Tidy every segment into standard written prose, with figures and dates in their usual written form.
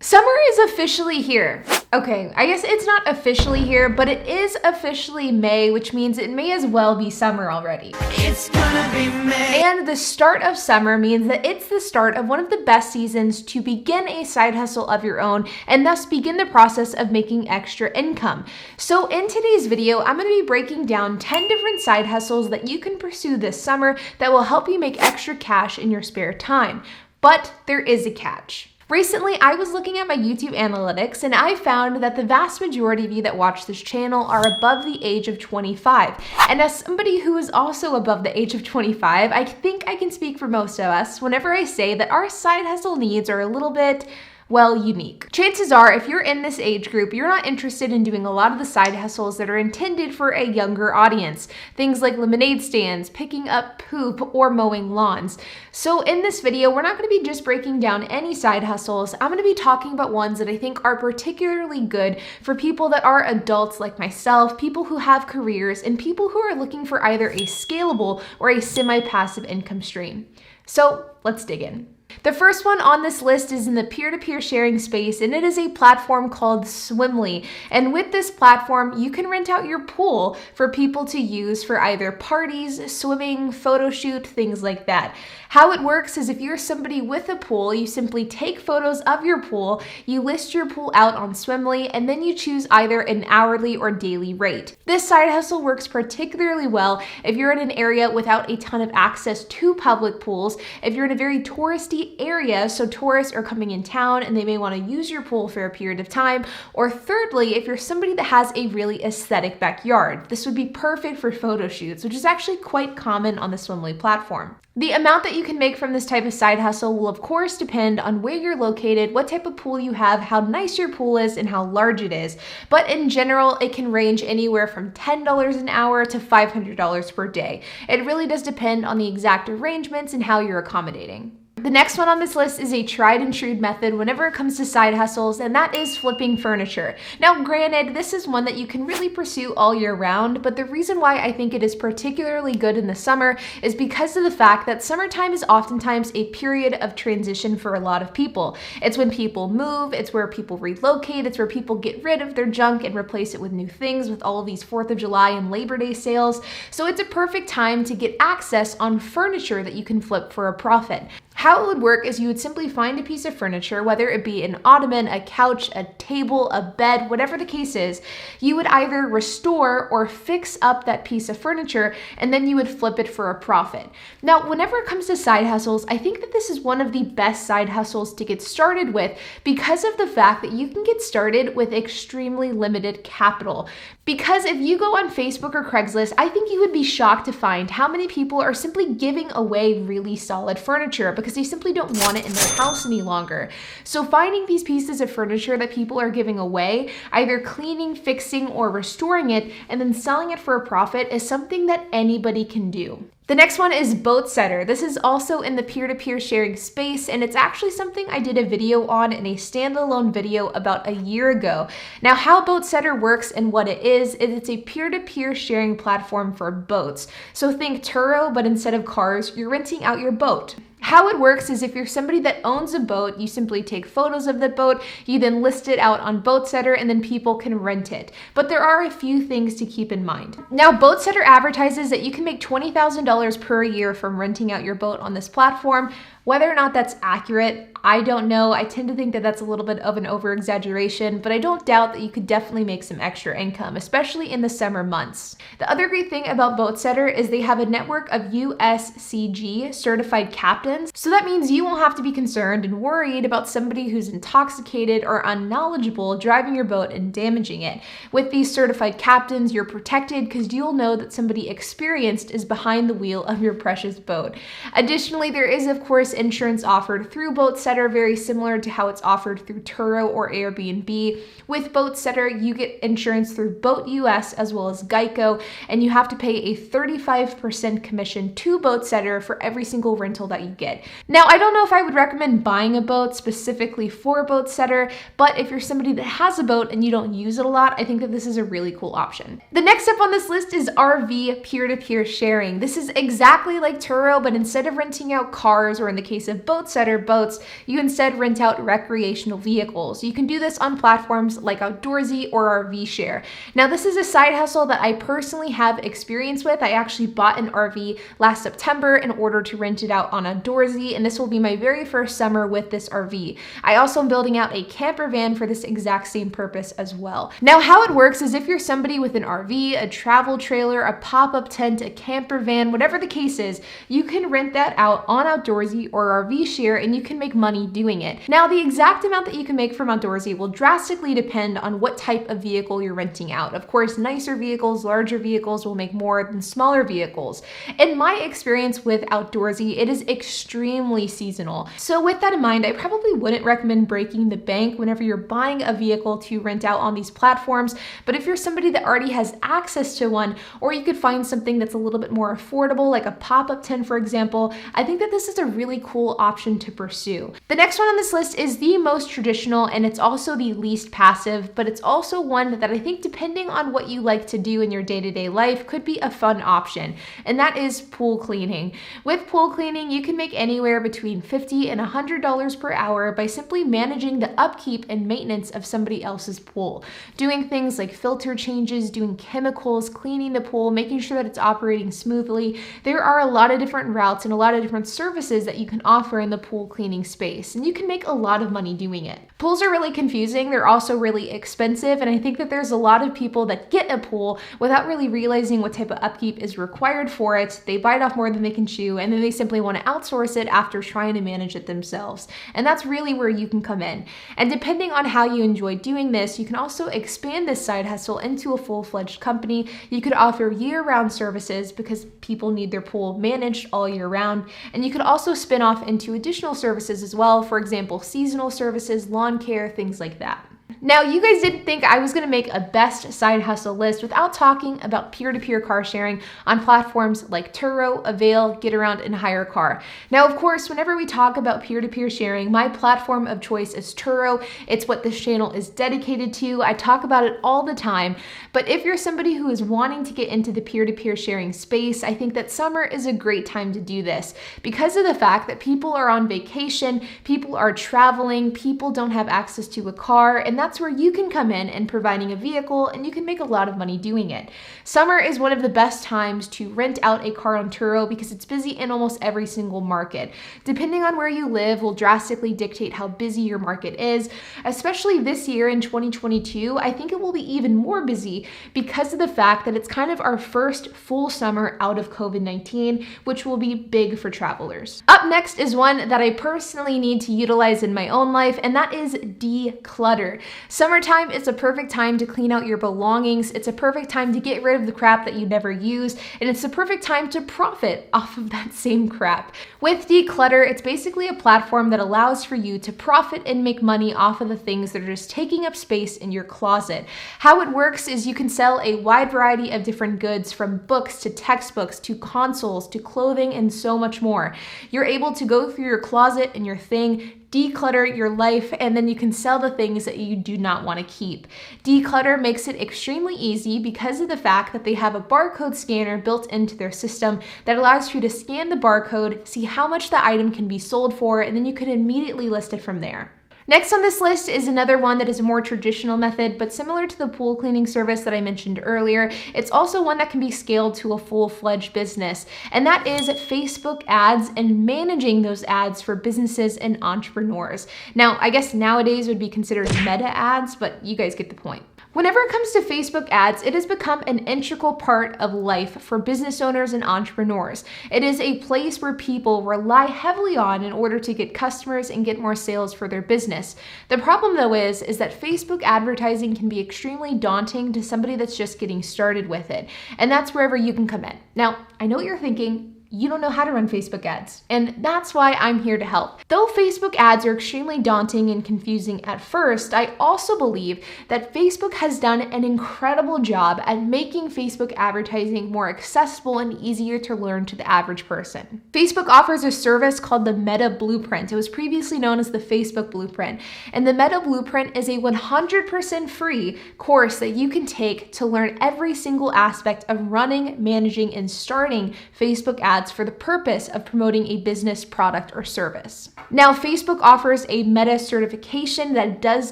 Summer is officially here. Okay, I guess it's not officially here, but it is officially May, which means it may as well be summer already. It's gonna be May. And the start of summer means that it's the start of one of the best seasons to begin a side hustle of your own and thus begin the process of making extra income. So in today's video, I'm going to be breaking down 10 different side hustles that you can pursue this summer that will help you make extra cash in your spare time. But there is a catch. Recently, I was looking at my YouTube analytics and I found that the vast majority of you that watch this channel are above the age of 25. And as somebody who is also above the age of 25, I think I can speak for most of us whenever I say that our side hustle needs are a little bit, well, unique. Chances are, if you're in this age group, you're not interested in doing a lot of the side hustles that are intended for a younger audience. Things like lemonade stands, picking up poop, or mowing lawns. So in this video, we're not going to be just breaking down any side hustles. I'm going to be talking about ones that I think are particularly good for people that are adults like myself, people who have careers, and people who are looking for either a scalable or a semi-passive income stream. So let's dig in. The first one on this list is in the peer-to-peer sharing space, and it is a platform called Swimply. And with this platform, you can rent out your pool for people to use for either parties, swimming, photo shoot, things like that. How it works is if you're somebody with a pool, you simply take photos of your pool, you list your pool out on Swimply, and then you choose either an hourly or daily rate. This side hustle works particularly well if you're in an area without a ton of access to public pools, if you're in a very touristy area, so tourists are coming in town and they may want to use your pool for a period of time, or thirdly, if you're somebody that has a really aesthetic backyard. This would be perfect for photo shoots, which is actually quite common on the Swimply platform. The amount that you can make from this type of side hustle will of course depend on where you're located, what type of pool you have, how nice your pool is, and how large it is. But in general, it can range anywhere from $10 an hour to $500 per day. It really does depend on the exact arrangements and how you're accommodating. The next one on this list is a tried and true method whenever it comes to side hustles, and that is flipping furniture. Now, granted, this is one that you can really pursue all year round, but the reason why I think it is particularly good in the summer is because of the fact that summertime is oftentimes a period of transition for a lot of people. It's when people move, it's where people relocate, it's where people get rid of their junk and replace it with new things with all of these 4th of July and Labor Day sales. So it's a perfect time to get access on furniture that you can flip for a profit. How it would work is you would simply find a piece of furniture, whether it be an ottoman, a couch, a table, a bed, whatever the case is, you would either restore or fix up that piece of furniture, and then you would flip it for a profit. Now, whenever it comes to side hustles, I think that this is one of the best side hustles to get started with because of the fact that you can get started with extremely limited capital. Because if you go on Facebook or Craigslist, I think you would be shocked to find how many people are simply giving away really solid furniture because they simply don't want it in their house any longer. So finding these pieces of furniture that people are giving away, either cleaning, fixing, or restoring it, and then selling it for a profit is something that anybody can do. The next one is Boatsetter. This is also in the peer-to-peer sharing space, and it's actually something I did a video on in a standalone video about a year ago. Now, how Boatsetter works and what it is it's a peer-to-peer sharing platform for boats. So think Turo, but instead of cars, you're renting out your boat. How it works is if you're somebody that owns a boat, you simply take photos of the boat, you then list it out on Boatsetter, and then people can rent it. But there are a few things to keep in mind. Now, Boatsetter advertises that you can make $20,000 per year from renting out your boat on this platform. Whether or not that's accurate, I don't know. I tend to think that that's a little bit of an over-exaggeration, but I don't doubt that you could definitely make some extra income, especially in the summer months. The other great thing about Boatsetter is they have a network of USCG certified captains, so that means you won't have to be concerned and worried about somebody who's intoxicated or unknowledgeable driving your boat and damaging it. With these certified captains, you're protected because you'll know that somebody experienced is behind the wheel of your precious boat. Additionally, there is, of course, insurance offered through Boatsetter, very similar to how it's offered through Turo or Airbnb. With Boatsetter, you get insurance through Boat US as well as Geico, and you have to pay a 35% commission to Boatsetter for every single rental that you get. Now, I don't know if I would recommend buying a boat specifically for Boatsetter, but if you're somebody that has a boat and you don't use it a lot, I think that this is a really cool option. The next up on this list is RV peer-to-peer sharing. This is exactly like Turo, but instead of renting out cars, or in the the case of Boatsetter boats, you instead rent out recreational vehicles. You can do this on platforms like Outdoorsy or RV Share. Now, this is a side hustle that I personally have experience with. I actually bought an RV last September in order to rent it out on Outdoorsy, and this will be my very first summer with this RV. I also am building out a camper van for this exact same purpose as well. Now, how it works is if you're somebody with an RV, a travel trailer, a pop-up tent, a camper van, whatever the case is, you can rent that out on Outdoorsy or RV Share, and you can make money doing it. Now, the exact amount that you can make from Outdoorsy will drastically depend on what type of vehicle you're renting out. Of course, nicer vehicles, larger vehicles will make more than smaller vehicles. In my experience with Outdoorsy, it is extremely seasonal. So with that in mind, I probably wouldn't recommend breaking the bank whenever you're buying a vehicle to rent out on these platforms. But if you're somebody that already has access to one, or you could find something that's a little bit more affordable, like a pop-up tent, for example, I think that this is a really cool option to pursue. The next one on this list is the most traditional, and it's also the least passive, but it's also one that I think, depending on what you like to do in your day-to-day life, could be a fun option, and that is pool cleaning. With pool cleaning, you can make anywhere between $50 and $100 per hour by simply managing the upkeep and maintenance of somebody else's pool. Doing things like filter changes, doing chemicals, cleaning the pool, making sure that it's operating smoothly. There are a lot of different routes and a lot of different services that you can offer in the pool cleaning space, and you can make a lot of money doing it. Pools are really confusing. They're also really expensive, and I think that there's a lot of people that get a pool without really realizing what type of upkeep is required for it. They bite off more than they can chew, and then they simply want to outsource it after trying to manage it themselves. And that's really where you can come in. And depending on how you enjoy doing this, you can also expand this side hustle into a full-fledged company. You could offer year-round services because people need their pool managed all year round. And you could also spin off into additional services as well. For example, seasonal services, lawn care, things like that. Now, you guys didn't think I was going to make a best side hustle list without talking about peer-to-peer car sharing on platforms like Turo, Avail, Getaround, and HireCar. Now, of course, whenever we talk about peer-to-peer sharing, my platform of choice is Turo. It's what this channel is dedicated to. I talk about it all the time. But if you're somebody who is wanting to get into the peer-to-peer sharing space, I think that summer is a great time to do this because of the fact that people are on vacation, people are traveling, people don't have access to a car, and that's where you can come in and providing a vehicle, and you can make a lot of money doing it. Summer is one of the best times to rent out a car on Turo because it's busy in almost every single market. Depending on where you live will drastically dictate how busy your market is. Especially this year in 2022, I think it will be even more busy because of the fact that it's kind of our first full summer out of COVID-19, which will be big for travelers. Up next is one that I personally need to utilize in my own life, and that is declutter. Summertime is a perfect time to clean out your belongings. It's a perfect time to get rid of the crap that you never use, and it's the perfect time to profit off of that same crap. With Declutter, it's basically a platform that allows for you to profit and make money off of the things that are just taking up space in your closet. How it works is you can sell a wide variety of different goods, from books to textbooks to consoles to clothing and so much more. You're able to go through your closet and your thing, declutter your life, and then you can sell the things that you do not want to keep. Declutter makes it extremely easy because of the fact that they have a barcode scanner built into their system that allows you to scan the barcode, see how much the item can be sold for, and then you can immediately list it from there. Next on this list is another one that is a more traditional method, but similar to the pool cleaning service that I mentioned earlier, it's also one that can be scaled to a full-fledged business, and that is Facebook ads and managing those ads for businesses and entrepreneurs. Now, I guess nowadays would be considered meta ads, but you guys get the point. Whenever it comes to Facebook ads, it has become an integral part of life for business owners and entrepreneurs. It is a place where people rely heavily on in order to get customers and get more sales for their business. The problem though is that Facebook advertising can be extremely daunting to somebody that's just getting started with it. And that's wherever you can come in. Now, I know what you're thinking. You don't know how to run Facebook ads. And that's why I'm here to help. Though Facebook ads are extremely daunting and confusing at first, I also believe that Facebook has done an incredible job at making Facebook advertising more accessible and easier to learn to the average person. Facebook offers a service called the Meta Blueprint. It was previously known as the Facebook Blueprint. And the Meta Blueprint is a 100% free course that you can take to learn every single aspect of running, managing, and starting Facebook ads ads for the purpose of promoting a business product or service. Now, Facebook offers a Meta certification that does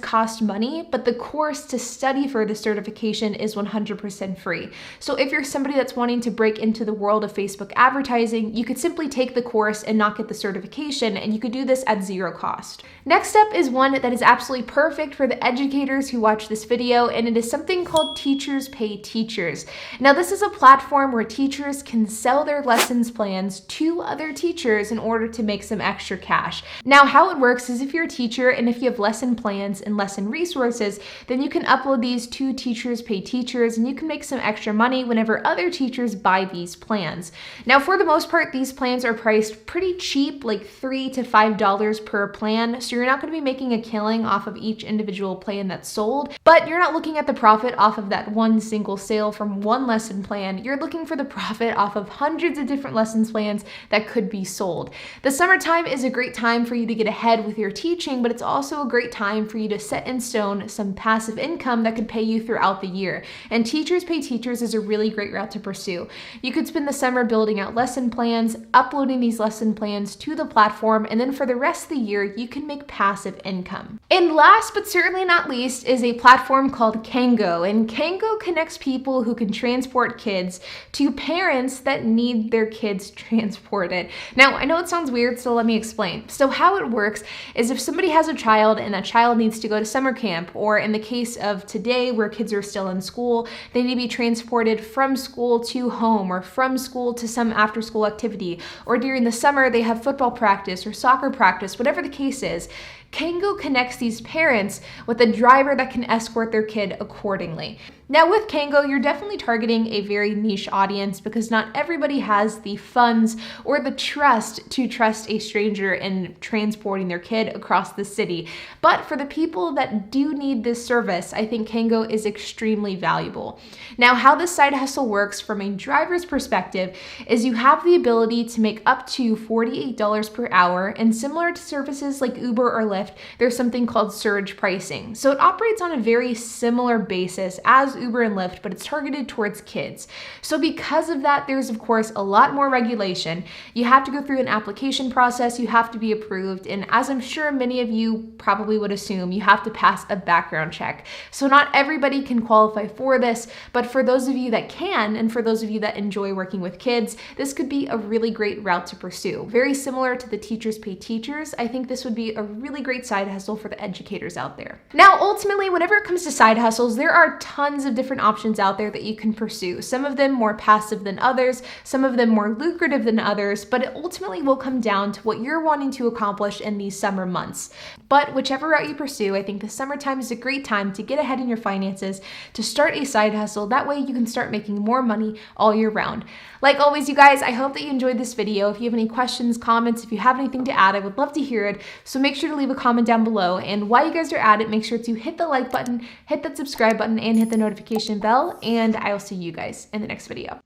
cost money, but the course to study for the certification is 100% free. So if you're somebody that's wanting to break into the world of Facebook advertising, you could simply take the course and not get the certification, and you could do this at zero cost. Next up is one that is absolutely perfect for the educators who watch this video, and it is something called Teachers Pay Teachers. Now, this is a platform where teachers can sell their lessons plans to other teachers in order to make some extra cash. Now, how it works is if you're a teacher and if you have lesson plans and lesson resources, then you can upload these to Teachers Pay Teachers, and you can make some extra money whenever other teachers buy these plans. Now, for the most part, these plans are priced pretty cheap, like $3 to $5 per plan, so you're not going to be making a killing off of each individual plan that's sold, but you're not looking at the profit off of that one single sale from one lesson plan. You're looking for the profit off of hundreds of different lessons plans that could be sold. The summertime is a great time for you to get ahead with your teaching, but it's also a great time for you to set in stone some passive income that could pay you throughout the year. And Teachers Pay Teachers is a really great route to pursue. You could spend the summer building out lesson plans, uploading these lesson plans to the platform, and then for the rest of the year, you can make passive income. And last but certainly not least is a platform called Kango. And Kango connects people who can transport kids to parents that need their kids transported. Now, I know it sounds weird, so let me explain. So how it works is if somebody has a child and that child needs to go to summer camp, or in the case of today where kids are still in school, they need to be transported from school to home or from school to some after school activity, or during the summer they have football practice or soccer practice, whatever the case is, Kango connects these parents with a driver that can escort their kid accordingly. Now with Kango, you're definitely targeting a very niche audience because not everybody has the funds or the trust to trust a stranger in transporting their kid across the city. But for the people that do need this service, I think Kango is extremely valuable. Now, how this side hustle works from a driver's perspective is you have the ability to make up to $48 per hour, and similar to services like Uber or Lyft, there's something called surge pricing. So it operates on a very similar basis as Uber and Lyft, but it's targeted towards kids. So because of that, there's of course a lot more regulation. You have to go through an application process, you have to be approved, and as I'm sure many of you probably would assume, you have to pass a background check. So not everybody can qualify for this, but for those of you that can, and for those of you that enjoy working with kids, this could be a really great route to pursue. Very similar to the Teachers Pay Teachers, I think this would be a really great side hustle for the educators out there. Now, ultimately, whenever it comes to side hustles, there are tons of different options out there that you can pursue. Some of them more passive than others, some of them more lucrative than others, but it ultimately will come down to what you're wanting to accomplish in these summer months. But whichever route you pursue, I think the summertime is a great time to get ahead in your finances, to start a side hustle. That way you can start making more money all year round. Like always, you guys, I hope that you enjoyed this video. If you have any questions, comments, if you have anything to add, I would love to hear it. So make sure to leave a comment down below. And while you guys are at it, make sure to hit the like button, hit that subscribe button, and hit the notification bell. And I will see you guys in the next video.